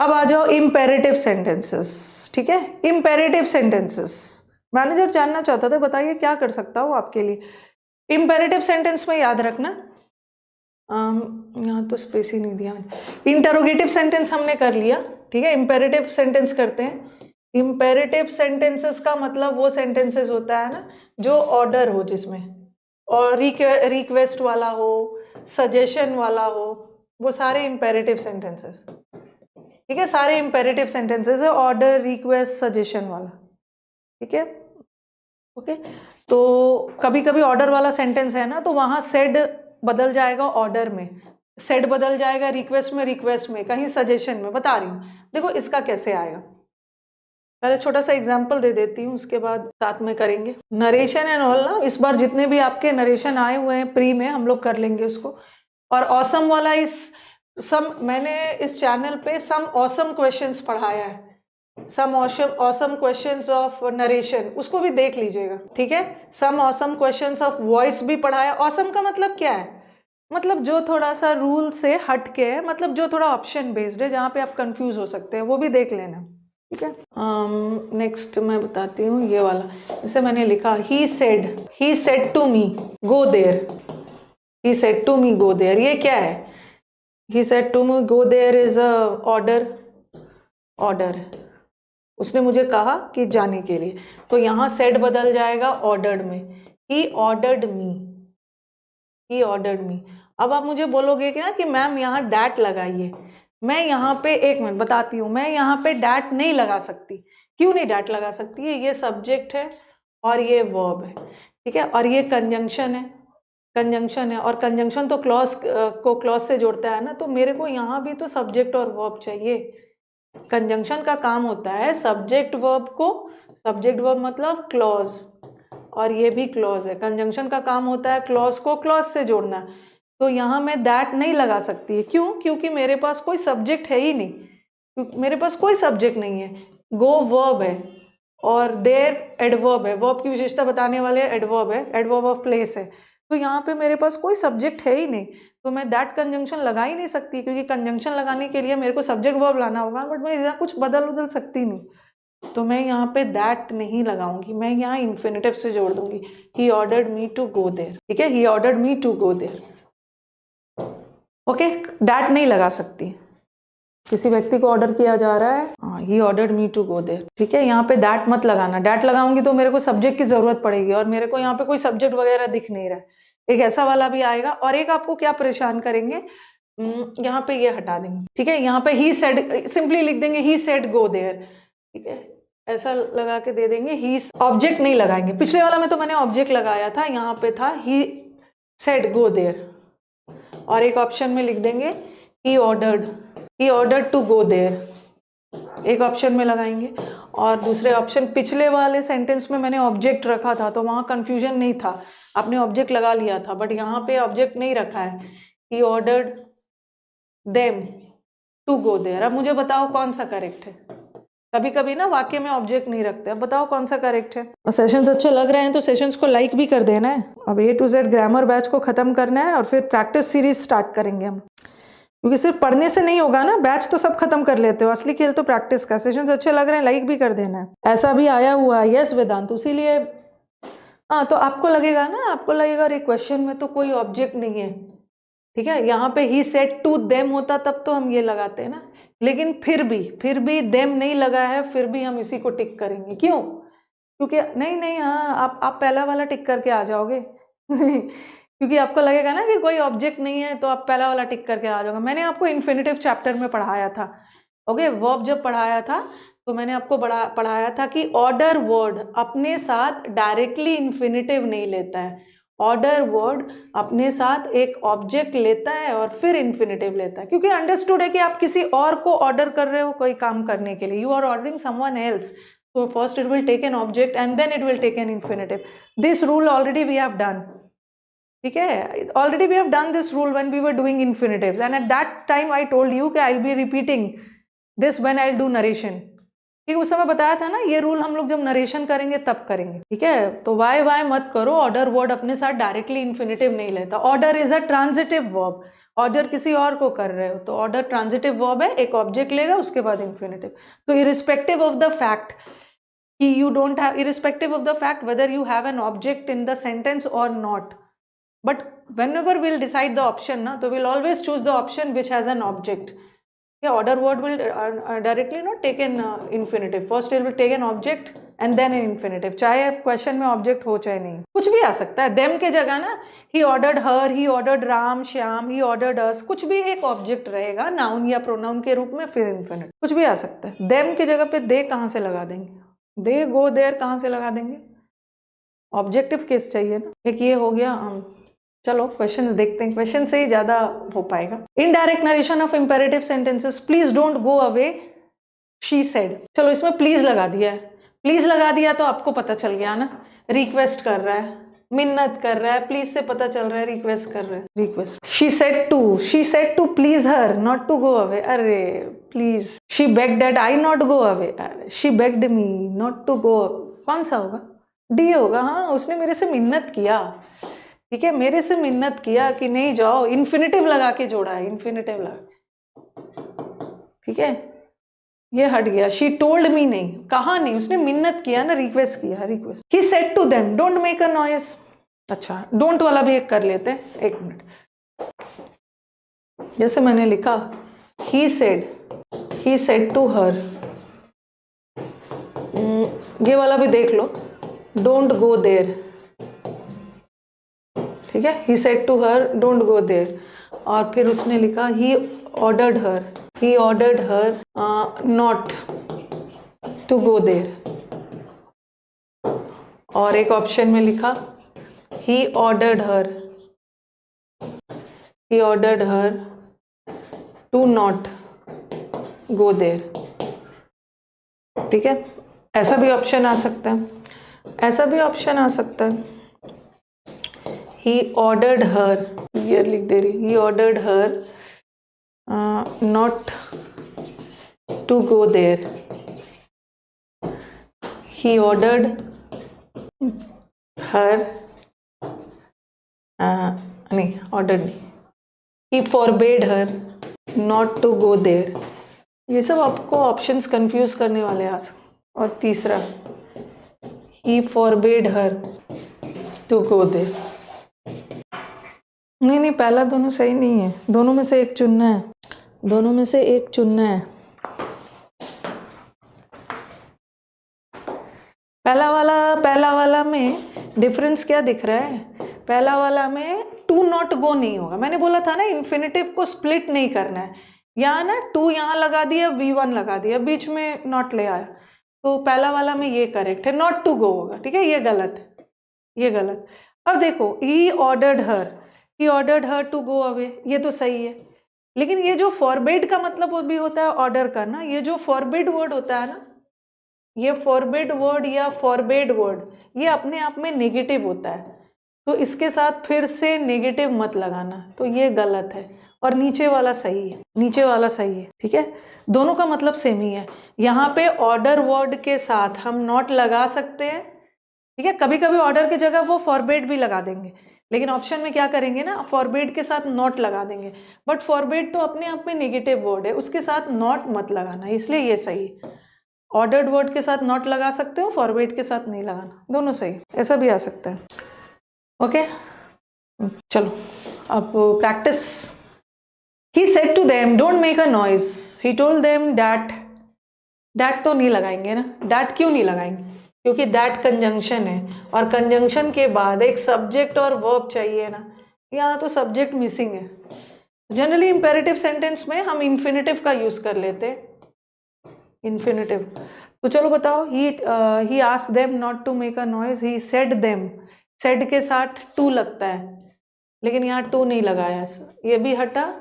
अब आ जाओ imperative sentences. ठीक है, इम्पेरेटिव सेंटेंसेस मैनेजर जानना चाहता था, बताइए क्या कर सकता हूँ आपके लिए। इम्पेरेटिव सेंटेंस में याद रखना, यहाँ तो स्पेस ही नहीं दिया। इंटरोगेटिव सेंटेंस हमने कर लिया, ठीक है। इम्पेरेटिव सेंटेंस करते हैं। इम्पेरेटिव सेंटेंसेस का मतलब वो सेंटेंसेस होता है ना जो ऑर्डर हो, जिसमें और रिक्वेस्ट वाला हो, सजेशन वाला हो, वो सारे इम्पेरेटिव सेंटेंसेस। ठीक है, सारे इम्पेरेटिव सेंटेंसेस है, ऑर्डर, रिक्वेस्ट, सजेशन वाला। ठीक है, ओके। तो कभी कभी ऑर्डर वाला सेंटेंस है ना, तो वहां सेड बदल जाएगा ऑर्डर में, सेड बदल जाएगा रिक्वेस्ट में, रिक्वेस्ट में, कहीं सजेशन में। बता रही हूँ, देखो इसका कैसे आएगा। पहले छोटा सा एग्जांपल दे देती हूँ, उसके बाद साथ में करेंगे नरेशन एंड ऑल ना। इस बार जितने भी आपके नरेशन आए हुए हैं प्री में, हम लोग कर लेंगे उसको। और ऑसम वाला मैंने इस चैनल पे सम ऑसम क्वेश्चंस पढ़ाया है, some awesome questions of narration, उसको भी देख लीजिएगा। ठीक है, some awesome questions of voice भी पढ़ाया। ऑसम का मतलब क्या है? मतलब जो थोड़ा सा रूल से हट के है, मतलब जो थोड़ा ऑप्शन बेस्ड है, जहाँ पे आप कंफ्यूज हो सकते हैं, वो भी देख लेना। ठीक है, नेक्स्ट मैं बताती हूँ ये वाला। जैसे मैंने लिखा he said to me go there, he said to me go there, ये क्या है? He said to me go there is a order, उसने मुझे कहा कि जाने के लिए। तो यहाँ सेड बदल जाएगा ऑर्डर्ड में, ही ऑर्डर्ड मी, ही ऑर्डर्ड मी। अब आप मुझे बोलोगे कि ना कि मैम यहाँ डैट लगाइए, मैं यहाँ पे एक मिनट बताती हूँ, मैं यहाँ पे डैट नहीं लगा सकती। क्यों नहीं डैट लगा सकती है? ये सब्जेक्ट है और ये वर्ब है, ठीक है, और ये कंजंक्शन है, कंजंक्शन है, और कंजंक्शन तो क्लॉज को क्लॉज से जोड़ता है ना, तो मेरे को यहाँ भी तो सब्जेक्ट और वर्ब चाहिए। कंजंक्शन का काम होता है सब्जेक्ट वर्ब को, सब्जेक्ट वर्ब मतलब क्लॉज, और ये भी क्लॉज है। कंजंक्शन का काम होता है क्लॉज को क्लॉज से जोड़ना। तो यहाँ मैं दैट नहीं लगा सकती। क्यों? क्योंकि मेरे पास कोई सब्जेक्ट है ही नहीं, क्योंकि मेरे पास कोई सब्जेक्ट नहीं है। गो वर्ब है और देयर एडवर्ब है, वर्ब की विशेषता बताने वाले एडवर्ब है, एडवर्ब ऑफ प्लेस है। तो यहाँ पे मेरे पास कोई सब्जेक्ट है ही नहीं, तो मैं दैट कंजंक्शन लगा ही नहीं सकती, क्योंकि कंजंक्शन लगाने के लिए मेरे को सब्जेक्ट वर्ब लाना होगा, बट मैं यहाँ कुछ बदल सकती नहीं। तो मैं यहाँ पे दैट नहीं लगाऊंगी, मैं यहाँ इन्फिनेटिव से जोड़ दूंगी, he ordered me to go there. ठीक है, he ordered me to go there. Okay, that नहीं लगा सकती। किसी व्यक्ति को ऑर्डर किया जा रहा है, he ordered me to go there. ठीक है, यहाँ पे दैट मत लगाना, दैट लगाऊंगी तो मेरे को सब्जेक्ट की जरूरत पड़ेगी, और मेरे को यहाँ पे कोई सब्जेक्ट वगैरह दिख नहीं रहा है। एक ऐसा वाला भी आएगा, और एक आपको क्या परेशान करेंगे, यहाँ पे ये हटा देंगे। ठीक है, यहाँ पे ही सेड सिंपली लिख देंगे, ही सेड गो देयर। ठीक है, ऐसा लगा के दे देंगे, ही ऑब्जेक्ट नहीं लगाएंगे। पिछले वाला में तो मैंने ऑब्जेक्ट लगाया था, यहाँ पे था ही सेड गो देयर, और एक ऑप्शन में लिख देंगे he ordered to go there, एक ऑप्शन में लगाएंगे। और दूसरे ऑप्शन, पिछले वाले सेंटेंस में मैंने ऑब्जेक्ट रखा था तो वहां कंफ्यूजन नहीं था, आपने ऑब्जेक्ट लगा लिया था, बट यहाँ पे ऑब्जेक्ट नहीं रखा है, he ordered them to go there. अब मुझे बताओ कौन सा करेक्ट है? कभी कभी ना वाक्य में ऑब्जेक्ट नहीं रखते। अब बताओ कौन सा करेक्ट है? और सेशंस अच्छे लग रहे हैं तो सेशंस को लाइक भी कर देना है। अब A to Z grammar batch को खत्म करना है और फिर प्रैक्टिस सीरीज स्टार्ट करेंगे हम, क्योंकि सिर्फ पढ़ने से नहीं होगा ना, बैच तो सब खत्म कर लेते हो, असली खेल तो प्रैक्टिस का। सेशंस अच्छे लग रहे हैं, लाइक भी कर देना है। ऐसा भी आया हुआ है, यस वेदांत, इसीलिए हाँ, तो आपको लगेगा ना, आपको लगेगा अरे क्वेश्चन में तो कोई ऑब्जेक्ट नहीं है। ठीक है, यहाँ पे ही सेड टू देम होता तब तो हम ये लगाते हैं ना, लेकिन फिर भी देम नहीं लगा है, फिर भी हम इसी को टिक करेंगे। क्यों? क्योंकि नहीं हाँ, आप पहला वाला टिक करके आ जाओगे क्योंकि आपको लगेगा ना कि कोई ऑब्जेक्ट नहीं है, तो आप पहला वाला टिक करके आ जाओगे। मैंने आपको इन्फिनेटिव चैप्टर में पढ़ाया था, ओके, वर्ब जब पढ़ाया था तो मैंने आपको पढ़ाया था कि ऑर्डर वर्ड अपने साथ डायरेक्टली इन्फिनेटिव नहीं लेता है। ऑर्डर वर्ड अपने साथ एक ऑब्जेक्ट लेता है और फिर इन्फिनेटिव लेता है, क्योंकि अंडरस्टूड है कि आप किसी और को ऑर्डर कर रहे हो कोई काम करने के लिए, you are ordering someone else, so first it will take an object and then it will take an infinitive. This rule already we have done. ठीक है, already we have done this rule when we were doing infinitives, and at that time I told you कि I'll be repeating this when I'll do narration. ठीक है, उस समय बताया था ना, ये रूल हम लोग जब नरेशन करेंगे तब करेंगे। ठीक है, तो वाई मत करो, ऑर्डर वर्ड अपने साथ डायरेक्टली इन्फिनेटिव नहीं लेता। Order is a transitive verb, order किसी और को कर रहे हो तो ऑर्डर ट्रांजिटिव वर्ब है, एक ऑब्जेक्ट लेगा उसके बाद इन्फिनेटिव। तो इरिस्पेक्टिव ऑफ द फैक्ट कि you don't have, irrespective of the fact whether you have an object in the sentence or not, but whenever we'll decide the option na, so we'll always choose the option which has an object. Yeah, order word will directly not take an infinitive, first it will take an object and then an infinitive, चाहे question में object हो चाहे नहीं, कुछ भी आ सकता है। देम के जगह ना he ordered her, he ordered Ram Shyam, he ordered us, कुछ भी एक ऑब्जेक्ट रहेगा नाउन या प्रोनाउन के रूप में, फिर इन्फिनिट कुछ भी आ सकता है। देम की जगह पे दे कहाँ से लगा देंगे, दे गो देयर कहाँ से लगा देंगे, ऑब्जेक्टिव केस चाहिए ना। एक ये हो गया। चलो क्वेश्चंस देखते हैं, क्वेश्चन से ही ज्यादा हो पाएगा। Indirect narration of imperative sentences, please don't go away she said. चलो इसमें प्लीज लगा दिया है, प्लीज लगा दिया तो आपको पता चल गया ना, रिक्वेस्ट कर रहा है, मिन्नत कर रहा है, प्लीज से पता चल रहा है रिक्वेस्ट कर रहा है, request. She said to please her not to go away, अरे please. She begged that I not go away, she begged me not to go, कौन सा होगा, डी होगा। हाँ उसने मेरे से मिन्नत किया, ठीक है, मेरे से मिन्नत किया कि नहीं जाओ, इन्फिनेटिव लगा के जोड़ा है, इन्फिनेटिव लगा, ठीक है, ये हट गया। शी टोल्ड मी नहीं, कहा नहीं, उसने मिन्नत किया ना, रिक्वेस्ट किया, request. He said to them don't make a noise. अच्छा डोंट वाला भी एक कर लेते हैं, एक मिनट। जैसे मैंने लिखा ही सेड टू हर, ये वाला भी देख लो, डोंट गो देयर, ठीक है, he said to her don't go there. और फिर उसने लिखा he ordered her not to go there. और एक ऑप्शन में लिखा he ordered her to not go there, ठीक है। ऐसा भी ऑप्शन आ सकता है, ऐसा भी ऑप्शन आ सकता है। He ordered her, ये लिख दे रही, he ordered her not to go there, he ordered her नहीं, ordered नहीं, he forbade her not to go there। ये सब आपको ऑप्शंस कंफ्यूज करने वाले आ सकते। और तीसरा he forbade her to go there, नहीं पहला दोनों सही नहीं है, दोनों में से एक चुनना है, दोनों में से एक चुनना है। पहला वाला में डिफरेंस क्या दिख रहा है, पहला वाला में टू नॉट गो नहीं होगा, मैंने बोला था ना इन्फिनेटिव को स्प्लिट नहीं करना है, यहाँ ना टू यहाँ लगा दिया, V1 लगा दिया, बीच में नॉट ले आया, तो पहला वाला में ये करेक्ट है, नॉट टू गो होगा, ठीक है, ये गलत है, ये गलत। अब देखो he ordered her to go away, ये तो सही है, लेकिन ये जो फॉरबिड का मतलब भी होता है ऑर्डर करना, ये जो फॉरबिड वर्ड होता है ना, ये फॉरबिड वर्ड या फॉरबिड वर्ड, ये अपने आप में नेगेटिव होता है, तो इसके साथ फिर से नेगेटिव मत लगाना, तो ये गलत है। और नीचे वाला सही है, नीचे वाला सही है, ठीक है, दोनों का मतलब सेम ही है। यहाँ पे ऑर्डर वर्ड के साथ हम नॉट लगा सकते हैं, ठीक है, कभी कभी ऑर्डर की जगह वो फॉरबिड भी लगा देंगे, लेकिन ऑप्शन में क्या करेंगे ना, फॉरबिड के साथ नॉट लगा देंगे, बट फॉरबिड तो अपने आप में नेगेटिव वर्ड है, उसके साथ नॉट मत लगाना, इसलिए ये सही है। ऑर्डर्ड वर्ड के साथ नॉट लगा सकते हो, फॉरबिड के साथ नहीं लगाना, दोनों सही, ऐसा भी आ सकता है। ओके चलो अब practice. He said to them don't make a noise, he told them that तो नहीं लगाएंगे ना, दैट क्यों नहीं लगाएंगे, क्योंकि दैट कंजंक्शन है, और कंजंक्शन के बाद एक सब्जेक्ट और वर्ब चाहिए ना, यहाँ तो सब्जेक्ट मिसिंग है। जनरली इंपेरेटिव सेंटेंस में हम इन्फिनेटिव का यूज कर लेते हैं, इन्फिनेटिव। तो चलो बताओ, he asked them not to make a noise, he said them, said के साथ टू लगता है, लेकिन यहाँ टू नहीं लगाया, ये भी हटा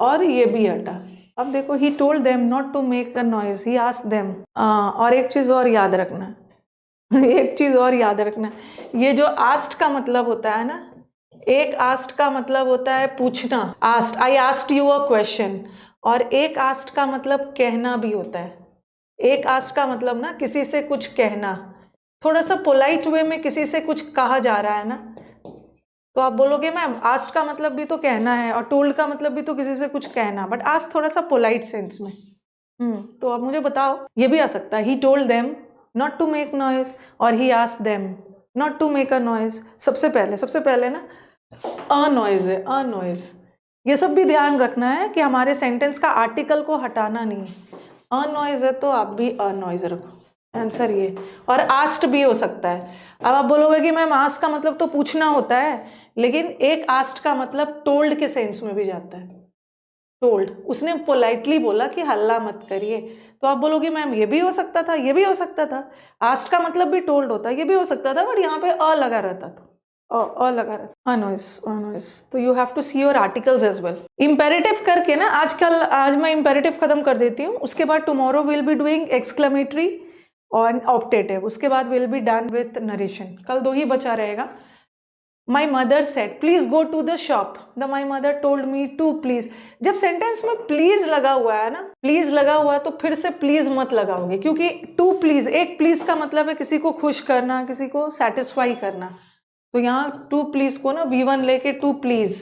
और ये भी हटा। अब देखो he told them not to make a noise, he asked them. और एक चीज और याद रखना एक चीज और याद रखना, ये जो आस्ट का मतलब होता है ना, एक आस्ट का मतलब होता है पूछना, asked, I asked you a question, और एक आस्ट का मतलब कहना भी होता है। एक आस्ट का मतलब ना किसी से कुछ कहना, थोड़ा सा पोलाइट वे में किसी से कुछ कहा जा रहा है ना, तो आप बोलोगे मैम आस्क्ड का मतलब भी तो कहना है और टोल्ड का मतलब भी तो किसी से कुछ कहना, बट आस्क थोड़ा सा पोलाइट सेंस में। तो आप मुझे बताओ, ये भी आ सकता है, he told them not to make noise और he asked them not to make a noise. सबसे पहले ना अ नॉइज है, अ नॉइज। ये सब भी ध्यान रखना है कि हमारे सेंटेंस का आर्टिकल को हटाना नहीं है। अ नॉइज है तो आप भी अ नॉइज रखो, आंसर ये। और आस्क्ड भी हो सकता है। अब आप बोलोगे कि मैम आस्क का मतलब तो पूछना होता है, लेकिन एक आस्क्ड का मतलब टोल्ड के सेंस में भी जाता है। टोल्ड, उसने पोलाइटली बोला कि हल्ला मत करिए, तो आप बोलोगे मैम ये भी हो सकता था, ये भी हो सकता था। आस्क्ड का मतलब भी टोल्ड होता है, ये भी हो सकता था, बट यहाँ पे अ लगा रहता था, अ लगा रहता, अनॉइस। तो you have to see your articles as well. Imperative करके ना आज मैं इम्पेरेटिव खत्म कर देती हूँ, उसके बाद tomorrow will be doing exclamatory और ऑप्टेटिव, उसके बाद will be done with narration. कल 2 ही बचा रहेगा। My mother said please go to the shop, the my mother told me to please। जब सेंटेंस में प्लीज लगा हुआ है ना, प्लीज लगा हुआ है तो फिर से प्लीज मत लगाओगे, क्योंकि टू प्लीज, एक प्लीज का मतलब है किसी को खुश करना, किसी को सेटिस्फाई करना। तो यहाँ टू प्लीज को ना V1 लेके टू प्लीज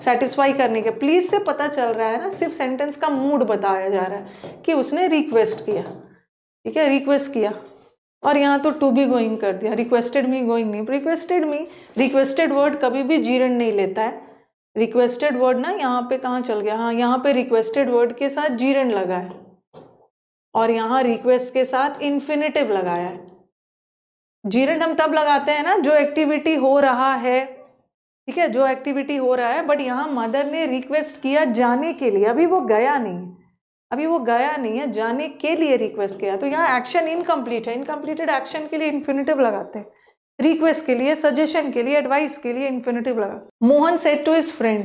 सेटिस्फाई करने के, प्लीज से पता चल रहा है ना, सिर्फ सेंटेंस का मूड बताया जा रहा है कि उसने रिक्वेस्ट किया, ठीक है, रिक्वेस्ट किया। और यहाँ तो टू बी गोइंग कर दिया, रिक्वेस्टेड मी गोइंग नहीं, रिक्वेस्टेड वर्ड कभी भी जीरण नहीं लेता है। रिक्वेस्टेड वर्ड ना यहाँ पे कहाँ चल गया, हाँ यहाँ पे रिक्वेस्टेड वर्ड के साथ जीरण लगा है और यहाँ रिक्वेस्ट के साथ इन्फिनिटिव लगाया है। जीरण हम तब लगाते हैं ना जो एक्टिविटी हो रहा है, ठीक है, जो एक्टिविटी हो रहा है, बट यहाँ मदर ने रिक्वेस्ट किया जाने के लिए, अभी वो गया नहीं है, जाने के लिए रिक्वेस्ट किया, तो यहाँ एक्शन इनकम्प्लीट है, इनकम्प्लीटेड एक्शन के लिए इन्फिनिटिव लगाते हैं, रिक्वेस्ट के लिए, सजेशन के लिए, एडवाइस के लिए इन्फिनिटिव लगा। Mohan said to his friend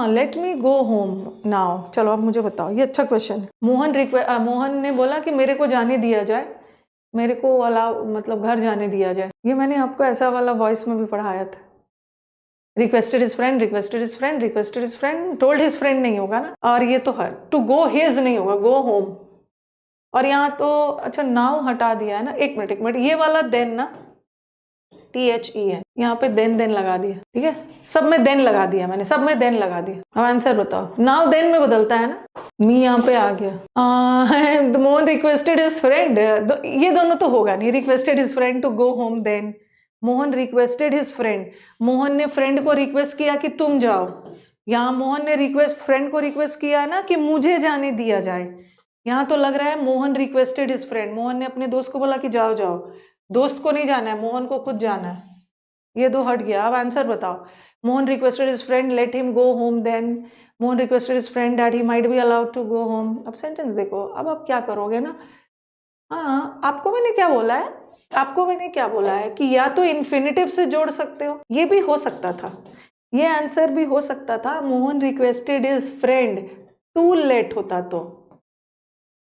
let me go home now. चलो अब मुझे बताओ, ये अच्छा क्वेश्चन है। मोहन ने बोला कि मेरे को जाने दिया जाए, मेरे को अलाउ मतलब घर जाने दिया जाए। ये मैंने आपको ऐसा वाला वॉइस में भी पढ़ाया था। Requested his friend, told his friend नहीं होगा ना, और ये तो हर टू गो हिज नहीं होगा, गो होम। और यहाँ तो अच्छा नाउ हटा दिया है ना, एक मिनट, ये वाला देन ना THEN, यहाँ पे देन लगा दिया, ठीक है, सब में देन लगा दिया मैंने, सब में देन लगा दिया। अब आंसर बताओ, नाउ देन में बदलता है ना, मी यहाँ पे आ गया। The Mohan requested his friend, ये दोनों तो होगा नहीं, requested his friend to go home, then Mohan requested his friend, Mohan ने फ्रेंड को रिक्वेस्ट किया कि तुम जाओ। यहाँ मोहन ने फ्रेंड को रिक्वेस्ट किया है ना कि मुझे जाने दिया जाए। यहाँ तो लग रहा है Mohan requested his friend, Mohan ने अपने दोस्त को बोला कि जाओ जाओ, दोस्त को नहीं जाना है, मोहन को खुद जाना है। ये दो हट गया। अब आंसर बताओ, Mohan requested his friend let him go home, then Mohan requested his friend that he might be allowed to go home. अब सेंटेंस देखो, अब आप क्या करोगे ना, हाँ आपको मैंने क्या बोला है कि या तो इन्फिनिटिव से जोड़ सकते हो, ये भी हो सकता था, ये आंसर भी हो सकता था, Mohan requested his friend to let होता तो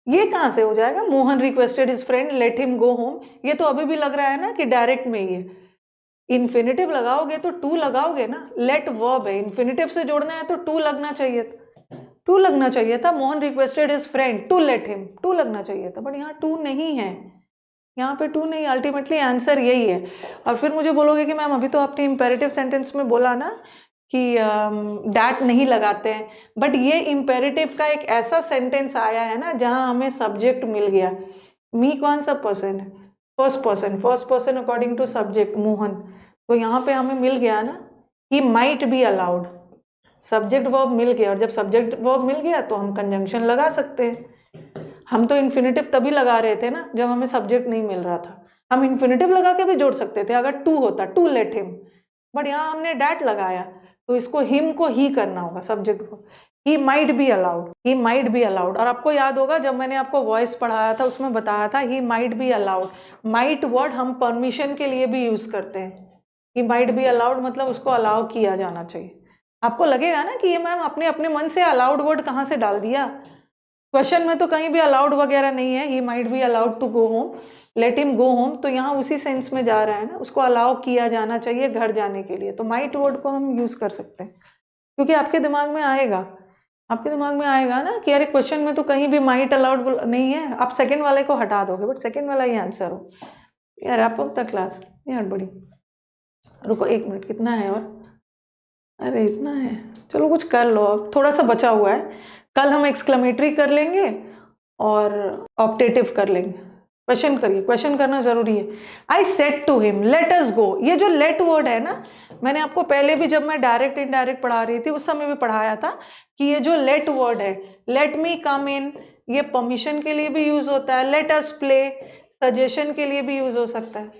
ये कहाँ से हो जाएगा, Mohan requested his friend let him go home. ये तो अभी भी लग रहा है ना कि डायरेक्ट में ही है, इन्फिनिटिव लगाओगे तो टू लगाओगे ना, लेट वर्ब है, इन्फिनिटिव से जोड़ना है तो टू लगना चाहिए था, Mohan requested his friend to let him, to लगना चाहिए था, बट यहाँ टू नहीं है, यहाँ पे टू नहीं, अल्टीमेटली आंसर यही है। और फिर मुझे बोलोगे कि मैम अभी तो आपने इम्पेरेटिव सेंटेंस में बोला ना कि डैट नहीं लगाते हैं, बट ये इम्पेरेटिव का एक ऐसा सेंटेंस आया है ना जहाँ हमें सब्जेक्ट मिल गया। मी कौन सा पर्सन है, first person according to subject Mohan, तो यहाँ पे हमें मिल गया ना he might be allowed, subject verb मिल गया, और जब सब्जेक्ट वर्ब मिल गया तो हम कंजंक्शन लगा सकते हैं। हम तो इन्फिनिटिव तभी लगा रहे थे ना जब हमें सब्जेक्ट नहीं मिल रहा था, हम इन्फिनिटिव लगा के भी जोड़ सकते थे अगर टू होता, टू लेट हिम, बट यहाँ हमने डैट लगाया तो इसको हिम को ही करना होगा, सब्जेक्ट को। ही माइट बी अलाउड, और आपको याद होगा जब मैंने आपको वॉइस पढ़ाया था उसमें बताया था ही might be allowed, might word हम परमिशन के लिए भी यूज करते हैं, ही माइट बी अलाउड मतलब उसको अलाउ किया जाना चाहिए। आपको लगेगा ना कि ये मैम आपने अपने मन से अलाउड वर्ड कहाँ से डाल दिया, क्वेश्चन में तो कहीं भी अलाउड वगैरह नहीं है, he might be allowed to go home, let him go home, तो यहाँ उसी सेंस में जा रहा है ना, उसको अलाउ किया जाना चाहिए घर जाने के लिए, तो माइट वर्ड को हम यूज कर सकते हैं, क्योंकि आपके दिमाग में आएगा ना कि अरे क्वेश्चन में तो कहीं भी माइट अलाउड नहीं है, आप सेकंड वाले को हटा दोगे, बट सेकंड वाला ही आंसर हो यार। आप अब तक क्लास नहीं हड़बड़ी, रुको 1 मिनट, कितना है और अरे इतना है, चलो कुछ कर लो, अब थोड़ा सा बचा हुआ है, कल हम एक्सक्लेमेटरी कर लेंगे और ऑप्टेटिव कर लेंगे। क्वेश्चन करिए, क्वेश्चन करना जरूरी है। I said to him let us go, ये जो लेट वर्ड है ना, मैंने आपको पहले भी जब मैं डायरेक्ट इनडायरेक्ट पढ़ा रही थी उस समय भी पढ़ाया था कि ये जो लेट वर्ड है, लेट मी कम इन, ये परमिशन के लिए भी यूज होता है, लेट अस प्ले सजेशन के लिए भी यूज हो सकता है,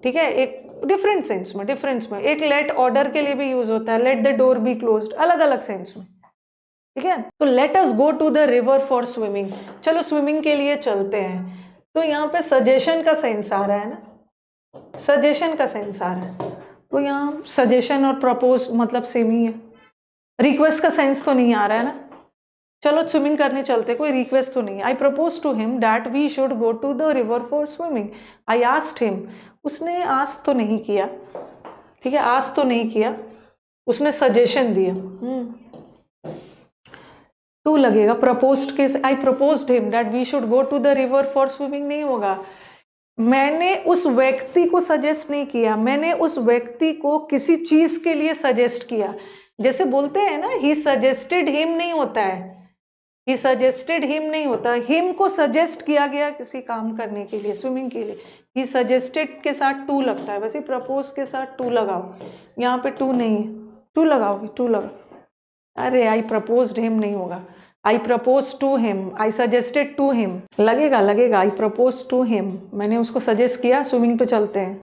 ठीक है, एक डिफरेंट सेंस में, डिफरेंस में। एक लेट ऑर्डर के लिए भी यूज होता है, let the door be closed, अलग अलग सेंस में, ठीक है। तो let us go to the river for swimming, चलो स्विमिंग के लिए चलते हैं। तो यहाँ पे सजेशन का सेंस आ रहा है ना, सजेशन का सेंस आ रहा है, तो यहाँ सजेशन और प्रपोज मतलब सेम ही है, रिक्वेस्ट का सेंस तो नहीं आ रहा है ना। चलो स्विमिंग करने चलते, कोई रिक्वेस्ट तो नहीं। I propose to him that we should go to the river for swimming, I asked him, उसने आस्क तो नहीं किया, ठीक है, आस्क तो नहीं किया, उसने सजेशन दिया। टू लगेगा, प्रपोज्ड के, I proposed him that we should go to the river for swimming नहीं होगा, मैंने उस व्यक्ति को सजेस्ट नहीं किया, मैंने उस व्यक्ति को किसी चीज के लिए सजेस्ट किया। जैसे बोलते हैं ना, ही सजेस्टेड हिम नहीं होता है, ही सजेस्टेड हिम नहीं होता, हिम को सजेस्ट किया गया किसी काम करने के लिए, स्विमिंग के लिए, ही सजेस्टेड के साथ टू लगता है, वैसे प्रपोज के साथ टू लगाओ, यहाँ पे टू नहीं है, टू लगाओगे, टू लगाओ, अरे आई प्रपोज्ड हिम नहीं होगा, I propose to him, I suggested to him लगेगा, लगेगा, आई प्रपोज टू हिम, मैंने उसको सजेस्ट किया स्विमिंग पे चलते हैं।